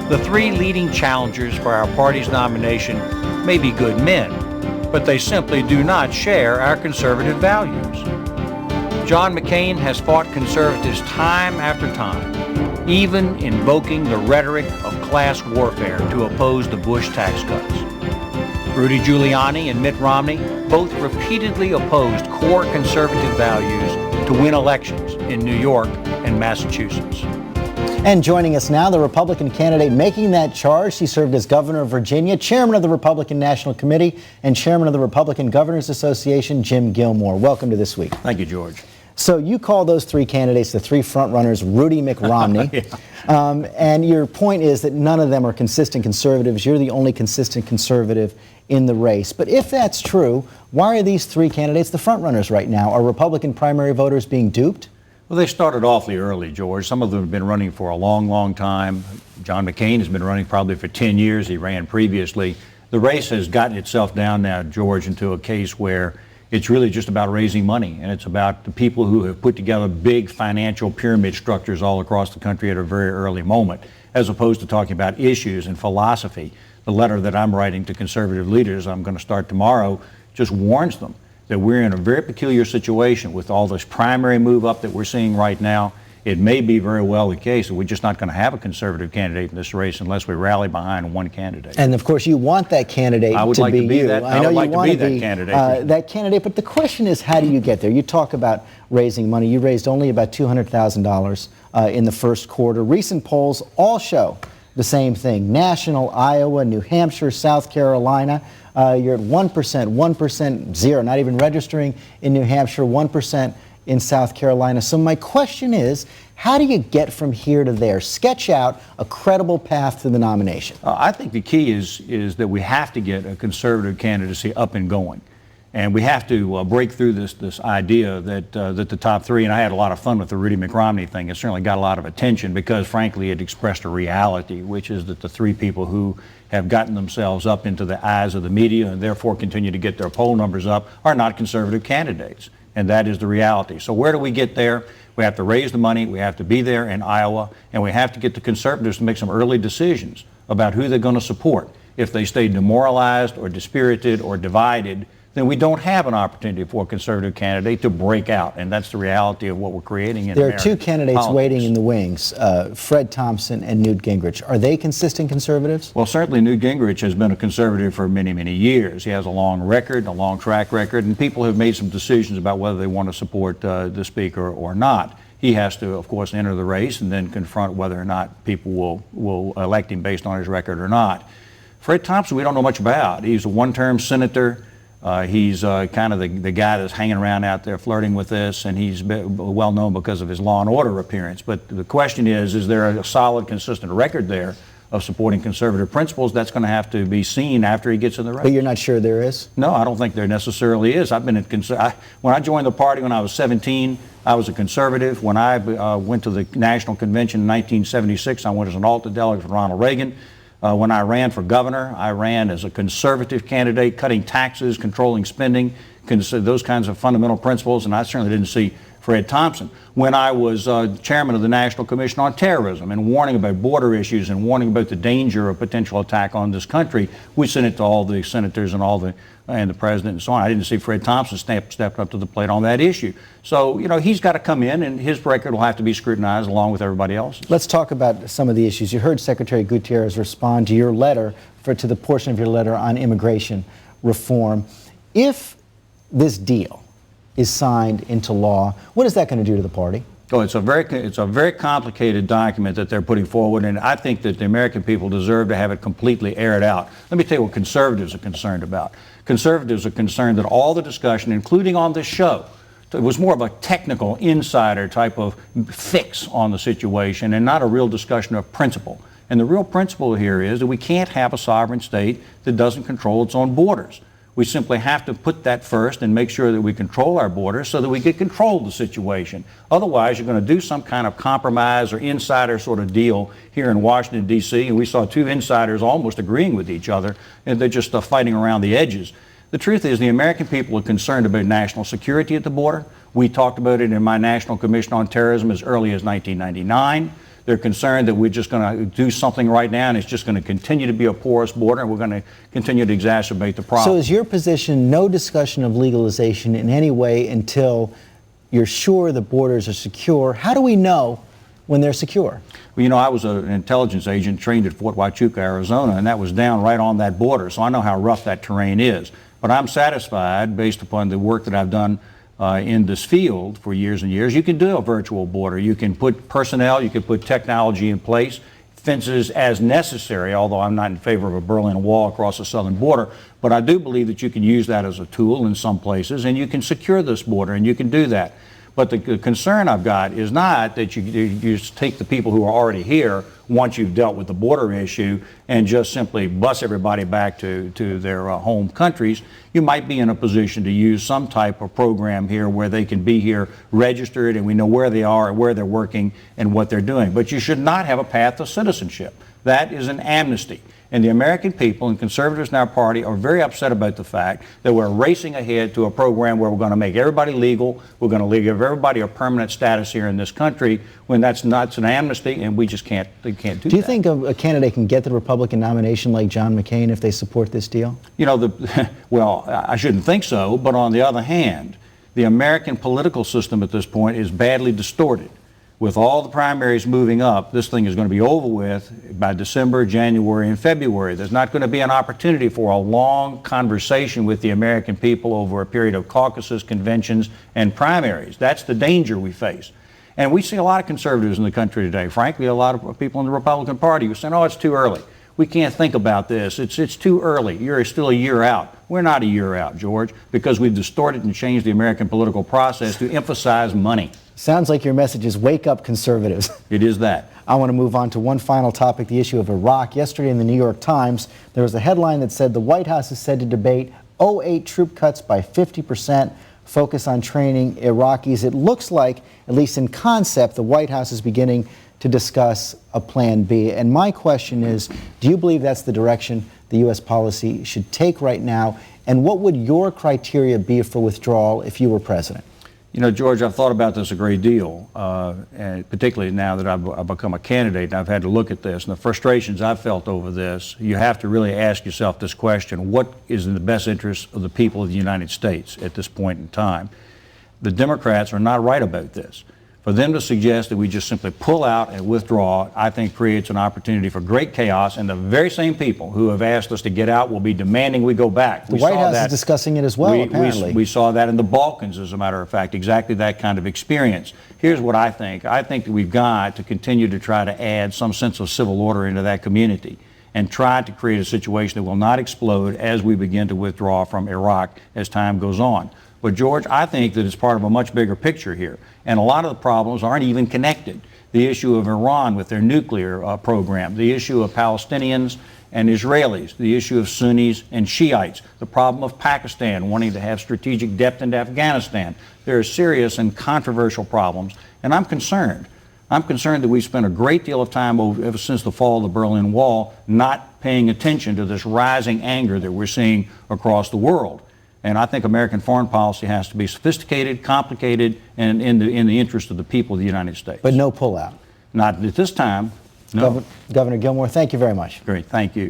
The three leading challengers for our party's nomination may be good men, but they simply do not share our conservative values. John McCain has fought conservatives time after time, even invoking the rhetoric of class warfare to oppose the Bush tax cuts. Rudy Giuliani and Mitt Romney both repeatedly opposed core conservative values to win elections in New York and Massachusetts. And joining us now, the Republican candidate making that charge. He served as governor of Virginia, chairman of the Republican National Committee, and chairman of the Republican Governors Association, Jim Gilmore. Welcome to This Week. Thank you, George. So you call those three candidates, the three frontrunners, Rudy McRomney. Yeah. And your point is that none of them are consistent conservatives. You're the only consistent conservative in the race. But if that's true, why are these three candidates the frontrunners right now? Are Republican primary voters being duped? Well, they started awfully early, George. Some of them have been running for a long, long time. John McCain has been running probably for 10 years. He ran previously. The race has gotten itself down now, George, into a case where it's really just about raising money, and it's about the people who have put together big financial pyramid structures all across the country at a very early moment, as opposed to talking about issues and philosophy. The letter that I'm writing to conservative leaders, I'm going to start tomorrow, just warns them that we're in a very peculiar situation with all this primary move up that we're seeing right now. It may be very well the case that we're just not going to have a conservative candidate in this race unless we rally behind one candidate. And of course, you want that candidate I would to like be to be you. that. I know would like you want to be that candidate. But the question is, how do you get there? You talk about raising money. You raised only about $200,000 in the first quarter. Recent polls all show the same thing. National, Iowa, New Hampshire, South Carolina. You're at 1%, 1%, 0, not even registering in New Hampshire, 1% in South Carolina. So my question is, how do you get from here to there? Sketch out a credible path to the nomination. I think the key is that we have to get a conservative candidacy up and going. And we have to break through this idea that the top three, and I had a lot of fun with the Rudy McRomney thing. It certainly got a lot of attention because, frankly, it expressed a reality, which is that the three people who have gotten themselves up into the eyes of the media and therefore continue to get their poll numbers up are not conservative candidates. And that is the reality. So where do we get there? We have to raise the money, we have to be there in Iowa, and we have to get the conservatives to make some early decisions about who they're going to support. If they stay demoralized or dispirited or divided, then we don't have an opportunity for a conservative candidate to break out. And that's the reality of what we're creating in American politics. There are two candidates waiting in the wings, Fred Thompson and Newt Gingrich. Are they consistent conservatives? Well, certainly Newt Gingrich has been a conservative for many, many years. He has a long record, a long track record, and people have made some decisions about whether they want to support the speaker or not. He has to, of course, enter the race and then confront whether or not people will elect him based on his record or not. Fred Thompson, we don't know much about. He's a one-term senator. He's kind of the guy that's hanging around out there flirting with this, and he's well known because of his law and order appearance. But the question is there a solid, consistent record there of supporting conservative principles? That's going to have to be seen after he gets in the race. But you're not sure there is? No, I don't think there necessarily is. I've been when I joined the party when I was 17, I was a conservative. When I went to the National Convention in 1976, I went as an alta delegate for Ronald Reagan. When I ran for governor, I ran as a conservative candidate, cutting taxes, controlling spending, those kinds of fundamental principles, and I certainly didn't see Fred Thompson. When I was chairman of the National Commission on Terrorism and warning about border issues and warning about the danger of potential attack on this country, we sent it to all the senators and the president and so on. I didn't see Fred Thompson step up to the plate on that issue. So, he's got to come in, and his record will have to be scrutinized along with everybody else's. Let's talk about some of the issues. You heard Secretary Gutierrez respond to your letter, to the portion of your letter on immigration reform. If this deal is signed into law, what is that going to do to the party? Oh, it's a very complicated document that they're putting forward, and I think that the American people deserve to have it completely aired out. Let me tell you what conservatives are concerned about. Conservatives are concerned that all the discussion, including on this show, it was more of a technical insider type of fix on the situation and not a real discussion of principle. And the real principle here is that we can't have a sovereign state that doesn't control its own borders. We simply have to put that first and make sure that we control our borders so that we can control the situation. Otherwise, you're going to do some kind of compromise or insider sort of deal here in Washington, D.C., and we saw two insiders almost agreeing with each other, and they're just fighting around the edges. The truth is the American people are concerned about national security at the border. We talked about it in my National Commission on Terrorism as early as 1999. They're concerned that we're just going to do something right now and it's just going to continue to be a porous border and we're going to continue to exacerbate the problem. So is your position no discussion of legalization in any way until you're sure the borders are secure? How do we know when they're secure? Well, you know, I was an intelligence agent trained at Fort Huachuca, Arizona, and that was down right on that border, so I know how rough that terrain is. But I'm satisfied, based upon the work that I've done in this field for years and years, you can do a virtual border. You can put personnel, you can put technology in place, fences as necessary, although I'm not in favor of a Berlin Wall across the southern border. But I do believe that you can use that as a tool in some places, and you can secure this border, and you can do that. But the concern I've got is not that you just take the people who are already here once you've dealt with the border issue and just simply bus everybody back to their home countries. You might be in a position to use some type of program here where they can be here registered and we know where they are and where they're working and what they're doing. But you should not have a path to citizenship. That is an amnesty. And the American people and conservatives in our party are very upset about the fact that we're racing ahead to a program where we're going to make everybody legal, we're going to give everybody a permanent status here in this country, when that's not an amnesty, and we just can't do that. Do you think a candidate can get the Republican nomination like John McCain if they support this deal? You know, well, I shouldn't think so, but on the other hand, the American political system at this point is badly distorted. With all the primaries moving up, this thing is going to be over with by December, January, and February. There's not going to be an opportunity for a long conversation with the American people over a period of caucuses, conventions, and primaries. That's the danger we face. And we see a lot of conservatives in the country today, frankly, a lot of people in the Republican Party who are saying, oh, it's too early. We can't think about this. It's too early. You're still a year out. We're not a year out, George, because we've distorted and changed the American political process to emphasize money. Sounds like your message is wake up, conservatives. It is that. I want to move on to one final topic, the issue of Iraq. Yesterday in the New York Times, there was a headline that said the White House is said to debate 08 troop cuts by 50%, focus on training Iraqis. It looks like, at least in concept, the White House is beginning to discuss a plan B. And my question is, do you believe that's the direction the U.S. policy should take right now? And what would your criteria be for withdrawal if you were president? You know, George, I've thought about this a great deal, and particularly now that I've become a candidate and I've had to look at this and the frustrations I've felt over this. You have to really ask yourself this question: what is in the best interest of the people of the United States at this point in time? The Democrats are not right about this. For them to suggest that we just simply pull out and withdraw, I think creates an opportunity for great chaos, and the very same people who have asked us to get out will be demanding we go back. The White House is discussing it as well, apparently. We saw that in the Balkans, as a matter of fact, exactly that kind of experience. Here's what I think. I think that we've got to continue to try to add some sense of civil order into that community and try to create a situation that will not explode as we begin to withdraw from Iraq as time goes on. But George, I think that it's part of a much bigger picture here. And a lot of the problems aren't even connected. The issue of Iran with their nuclear program, the issue of Palestinians and Israelis, the issue of Sunnis and Shiites, the problem of Pakistan wanting to have strategic depth into Afghanistan. There are serious and controversial problems, and I'm concerned. I'm concerned that we've spent a great deal of time ever since the fall of the Berlin Wall not paying attention to this rising anger that we're seeing across the world. And I think American foreign policy has to be sophisticated, complicated, and in the interest of the people of the United States. But no pullout. Not at this time. No. Governor Gilmore, thank you very much. Great. Thank you.